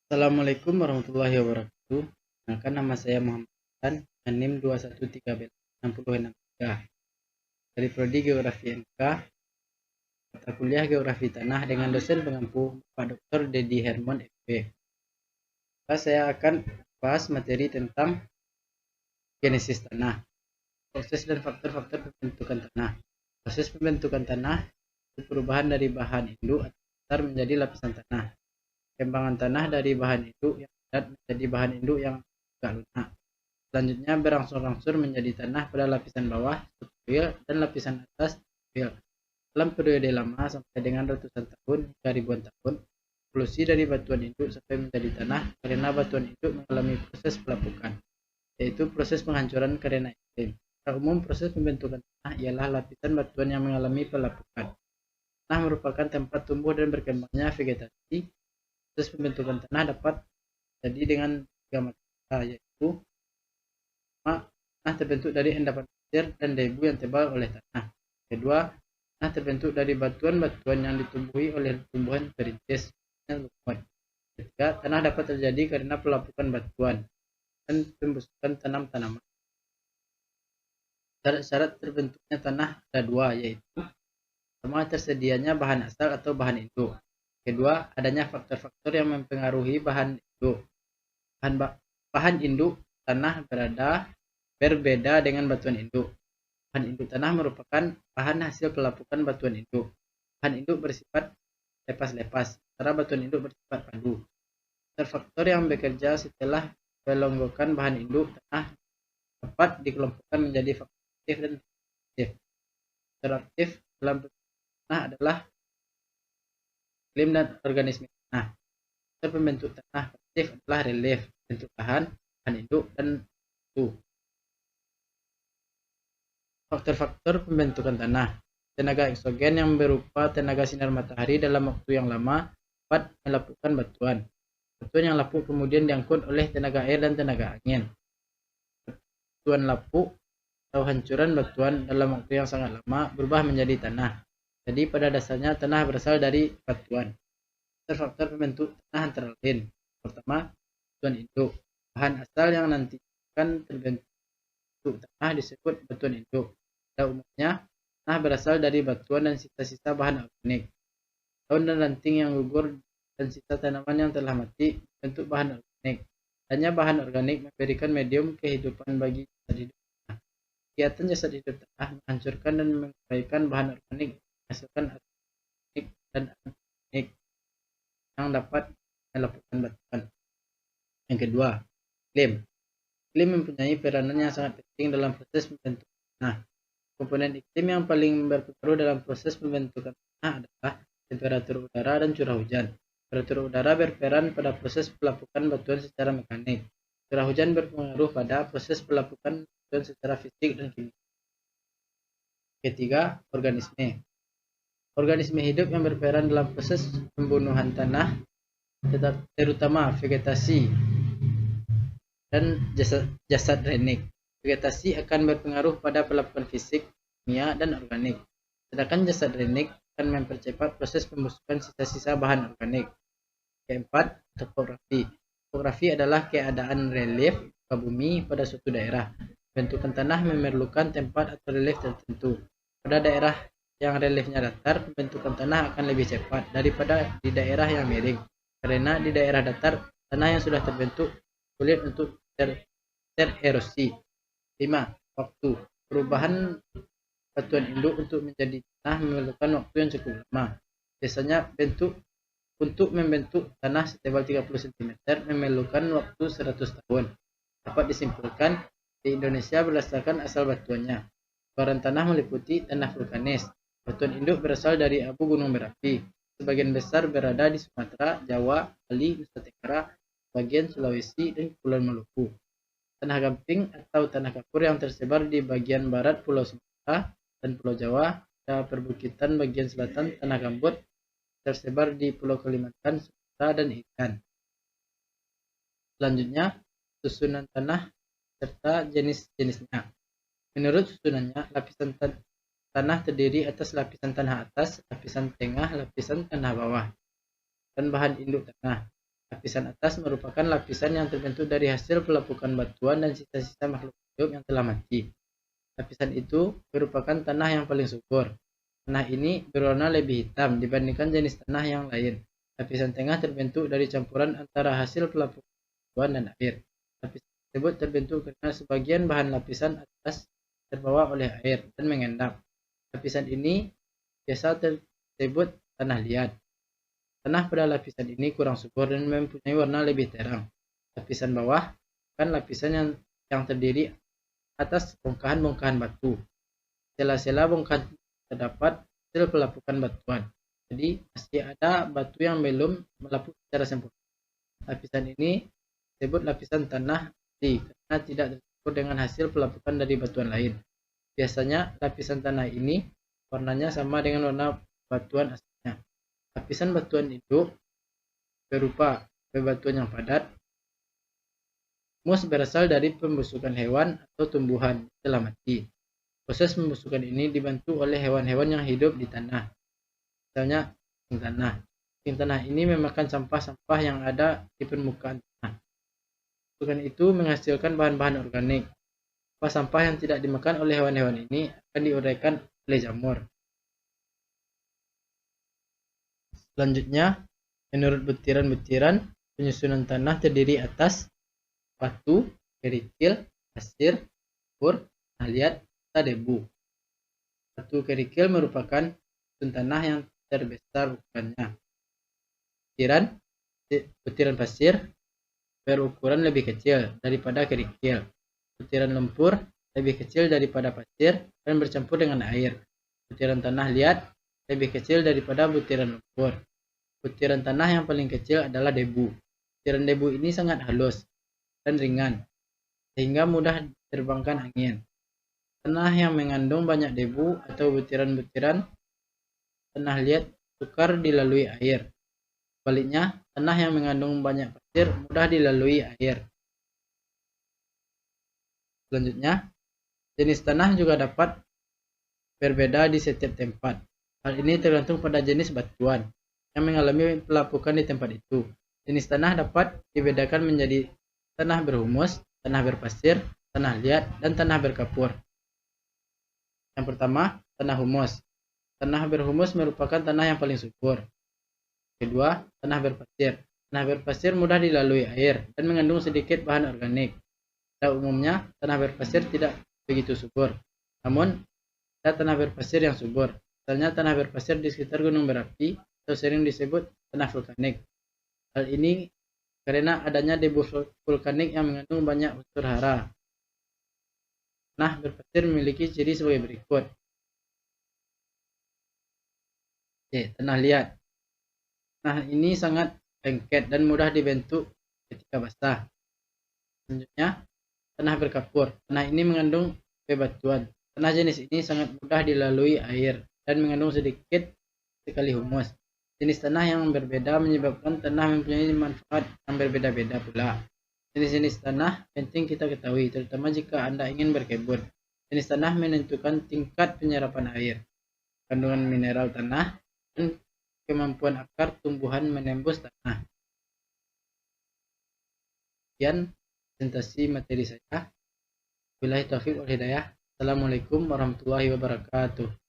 Assalamualaikum warahmatullahi wabarakatuh. Perkenalkan, nama saya Muhammad Hasan, NIM 213B60663 dari Prodi Geografi MK, mata kuliah Geografi Tanah dengan dosen pengampu Pak Dr. Dedi Hermon FP. Saya akan bahas materi tentang genesis tanah, proses dan faktor-faktor pembentukan tanah. Proses pembentukan tanah itu perubahan dari bahan induk atau dasar menjadi lapisan tanah. Kembangan tanah dari bahan induk yang padat menjadi bahan induk yang agak lunak. Selanjutnya berangsur-angsur menjadi tanah pada lapisan bawah subsoil dan lapisan atas subsoil. Dalam periode lama sampai dengan ratusan tahun hingga ribuan tahun, evolusi dari batuan induk sampai menjadi tanah karena batuan induk mengalami proses pelapukan, yaitu proses penghancuran karena iklim. Secara umum, proses pembentukan tanah ialah lapisan batuan yang mengalami pelapukan. Tanah merupakan tempat tumbuh dan berkembangnya vegetasi. Proses pembentukan tanah dapat terjadi dengan tiga macam, yaitu tanah terbentuk dari endapan pasir dan debu yang tebal oleh tanah. Kedua, tanah terbentuk dari batuan-batuan yang ditumbuhi oleh tumbuhan perintis dan lumut. Ketiga, tanah dapat terjadi karena pelapukan batuan dan pembusukan tanam-tanaman. Syarat-syarat terbentuknya tanah ada dua, yaitu pertama, tersedianya bahan asal atau bahan induk. Kedua, adanya faktor-faktor yang mempengaruhi bahan induk. Bahan induk tanah berbeda dengan batuan induk. Bahan induk tanah merupakan bahan hasil pelapukan batuan induk. Bahan induk bersifat lepas-lepas, sementara batuan induk bersifat padu. Faktor yang bekerja setelah pelonggokan bahan induk tanah dapat dikelompokkan menjadi faktor aktif dan pasif. Faktor aktif dalam tanah adalah iklim dan organisme tanah. Faktor pembentuk tanah pasif adalah relief, bentuk bahan induk, dan suhu. Faktor-faktor pembentukan tanah. Tenaga eksogen yang berupa tenaga sinar matahari dalam waktu yang lama dapat melapukan batuan. Batuan yang lapuk kemudian diangkut oleh tenaga air dan tenaga angin. Batuan lapuk atau hancuran batuan dalam waktu yang sangat lama berubah menjadi tanah. Jadi pada dasarnya tanah berasal dari batuan. Faktor pembentuk tanah antara lain. Pertama, batuan induk. Bahan asal yang nanti akan terbentuk tanah disebut batuan induk. Pada umumnya, tanah berasal dari batuan dan sisa-sisa bahan organik. Daun dan ranting yang gugur dan sisa tanaman yang telah mati bentuk bahan organik. Hanya bahan organik memberikan medium kehidupan bagi jasad hidup tanah. Kegiatan jasad hidup tanah menghancurkan dan menguraikan bahan organik, menghasilkan organik dan anorganik yang dapat melakukan batuan. Yang kedua, iklim. Iklim mempunyai peranan yang sangat penting dalam proses pembentukan tanah. Komponen iklim yang paling berpengaruh dalam proses pembentukan tanah adalah temperatur udara dan curah hujan. Temperatur udara berperan pada proses pelapukan batuan secara mekanik. Curah hujan berpengaruh pada proses pelapukan batuan secara fisik dan kimia. Ketiga, organisme. Organisme hidup yang berperan dalam proses pembunuhan tanah, terutama vegetasi dan jasad renik. Vegetasi akan berpengaruh pada pelapukan fisik, kimia, dan organik. Sedangkan jasad renik akan mempercepat proses pembusukan sisa-sisa bahan organik. Keempat, topografi. Topografi adalah keadaan relief muka bumi pada suatu daerah. Bentukan tanah memerlukan tempat atau relief tertentu. Pada daerah yang reliefnya datar, pembentukan tanah akan lebih cepat daripada di daerah yang miring. Karena di daerah datar, tanah yang sudah terbentuk sulit untuk tererosi. 5. Waktu. Perubahan batuan induk untuk menjadi tanah memerlukan waktu yang cukup lama. Biasanya untuk membentuk tanah setebal 30 cm memerlukan waktu 100 tahun. Dapat disimpulkan di Indonesia berdasarkan asal batuannya. Baran tanah meliputi tanah vulkanis. Batuan induk berasal dari abu gunung berapi. Sebagian besar berada di Sumatera, Jawa, Bali, Nusa Tenggara, bagian Sulawesi, dan Kepulauan Maluku. Tanah gamping atau tanah kapur yang tersebar di bagian barat Pulau Sumatera dan Pulau Jawa, dan perbukitan bagian selatan tanah gambut tersebar di Pulau Kalimantan, Sumatera, dan ikan. Selanjutnya, susunan tanah serta jenis-jenisnya. Menurut susunannya, lapisan tanah terdiri atas lapisan tanah atas, lapisan tengah, lapisan tanah bawah, dan bahan induk tanah. Lapisan atas merupakan lapisan yang terbentuk dari hasil pelapukan batuan dan sisa-sisa makhluk hidup yang telah mati. Lapisan itu merupakan tanah yang paling subur. Tanah ini berwarna lebih hitam dibandingkan jenis tanah yang lain. Lapisan tengah terbentuk dari campuran antara hasil pelapukan batuan dan air. Lapisan tersebut terbentuk karena sebagian bahan lapisan atas terbawa oleh air dan mengendap. Lapisan ini biasa disebut tanah liat. Tanah pada lapisan ini kurang subur dan mempunyai warna lebih terang. Lapisan bawah kan lapisan yang terdiri atas bongkahan-bongkahan batu. Sela-sela bongkahan terdapat hasil pelapukan batuan. Jadi masih ada batu yang belum melapuk secara sempurna. Lapisan ini disebut lapisan tanah asli karena tidak tercampur dengan hasil pelapukan dari batuan lain. Biasanya lapisan tanah ini warnanya sama dengan warna batuan aslinya. Lapisan batuan itu berupa bebatuan yang padat. Humus berasal dari pembusukan hewan atau tumbuhan setelah mati. Proses pembusukan ini dibantu oleh hewan-hewan yang hidup di tanah. Misalnya king tanah. King tanah ini memakan sampah-sampah yang ada di permukaan tanah. Pembusukan itu menghasilkan bahan-bahan organik. Sampah yang tidak dimakan oleh hewan-hewan ini akan diuraikan oleh jamur. Selanjutnya, menurut butiran-butiran, penyusunan tanah terdiri atas batu, kerikil, pasir, lumpur, tanah liat, serta debu. Batu kerikil merupakan susun tanah yang terbesar ukurannya. Butiran pasir berukuran lebih kecil daripada kerikil. Butiran lumpur lebih kecil daripada pasir dan bercampur dengan air. Butiran tanah liat lebih kecil daripada butiran lumpur. Butiran tanah yang paling kecil adalah debu. Butiran debu ini sangat halus dan ringan, sehingga mudah diterbangkan angin. Tanah yang mengandung banyak debu atau butiran-butiran tanah liat sukar dilalui air. Sebaliknya, tanah yang mengandung banyak pasir mudah dilalui air. Selanjutnya, jenis tanah juga dapat berbeda di setiap tempat. Hal ini tergantung pada jenis batuan yang mengalami pelapukan di tempat itu. Jenis tanah dapat dibedakan menjadi tanah berhumus, tanah berpasir, tanah liat, dan tanah berkapur. Yang pertama, tanah humus. Tanah berhumus merupakan tanah yang paling subur. Kedua, tanah berpasir. Tanah berpasir mudah dilalui air dan mengandung sedikit bahan organik. Pada umumnya, tanah berpasir tidak begitu subur. Namun, ada tanah berpasir yang subur. Misalnya tanah berpasir di sekitar gunung berapi atau sering disebut tanah vulkanik. Hal ini karena adanya debu vulkanik yang mengandung banyak unsur hara. Tanah berpasir memiliki ciri sebagai berikut. Tanah liat. Tanah ini sangat lengket dan mudah dibentuk ketika basah. Selanjutnya, tanah berkapur. Tanah ini mengandung bebatuan. Tanah jenis ini sangat mudah dilalui air dan mengandung sedikit sekali humus. Jenis tanah yang berbeda menyebabkan tanah mempunyai manfaat yang berbeda-beda pula. Jenis-jenis tanah penting kita ketahui, terutama jika Anda ingin berkebun. Jenis tanah menentukan tingkat penyerapan air, kandungan mineral tanah, dan kemampuan akar tumbuhan menembus tanah. Sekian presentasi materi saya. Wabillahi taufiq wal hidayah. Assalamualaikum warahmatullahi wabarakatuh.